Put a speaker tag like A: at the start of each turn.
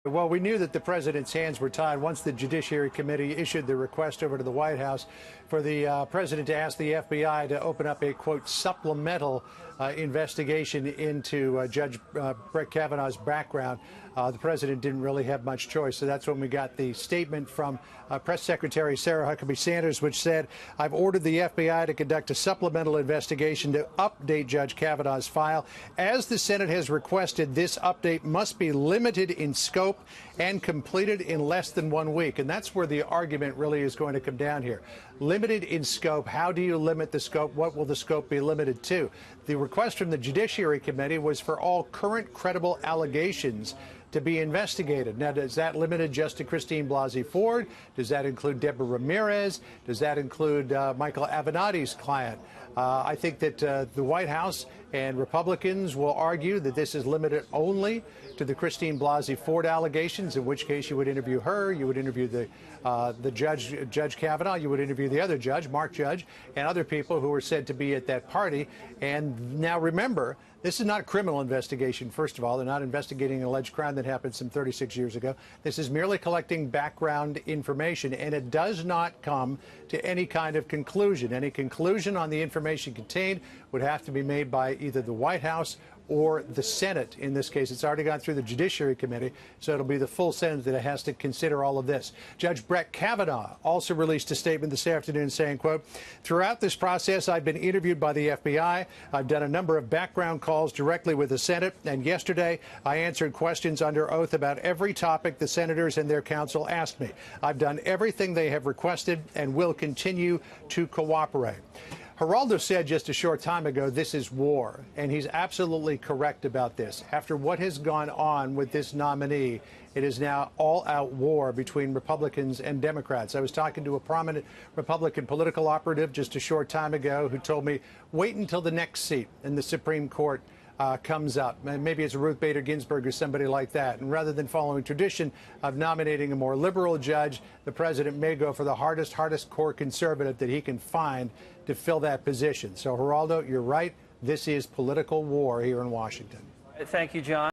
A: Well, we knew that the president's hands were tied once the Judiciary Committee issued the request over to the White House for the president to ask the FBI to open up a, quote, supplemental investigation into Judge Brett Kavanaugh's background. The president didn't really have much choice. So that's when we got the statement from Press Secretary Sarah Huckabee Sanders, which said, "I've ordered the FBI to conduct a supplemental investigation to update Judge Kavanaugh's file. As the Senate has requested, this update must be limited in scope and completed in less than 1 week." And that's where the argument really is going to come down here. Limited in scope. How do you limit the scope? What will the scope be limited to? The request from the Judiciary Committee was for all current credible allegations to be investigated. Now, does that limited just to Christine Blasey Ford? Does that include Deborah Ramirez? Does that include Michael Avenatti's client? I think that the White House and Republicans will argue that this is limited only to the Christine Blasey Ford allegations, in which case you would interview her, you would interview the Judge Kavanaugh, you would interview the other judge, Mark Judge, and other people who were said to be at that party. And now remember, this is not a criminal investigation, first of all. They're not investigating an alleged crime that happened some 36 years ago. This is merely collecting background information, and it does not come to any kind of conclusion. Any conclusion on the information contained would have to be made by either the White House or the Senate. In this case, it's already gone through the Judiciary Committee, so it'll be the full Senate that has to consider all of this. Judge Brett Kavanaugh also released a statement this afternoon saying, quote, "Throughout this process, I've been interviewed by the FBI. I've done a number of background calls directly with the Senate, and yesterday I answered questions under oath about every topic the senators and their counsel asked me. I've done everything they have requested and will continue to cooperate." Geraldo said just a short time ago, this is war, and he's absolutely correct about this. After what has gone on with this nominee, it is now all-out war between Republicans and Democrats. I was talking to a prominent Republican political operative just a short time ago who told me, wait until the next seat in the Supreme Court comes up. And maybe it's Ruth Bader Ginsburg or somebody like that. And rather than following tradition of nominating a more liberal judge, the president may go for the hardest core conservative that he can find to fill that position. So, Geraldo, you're right. This is political war here in Washington.
B: Thank you, John.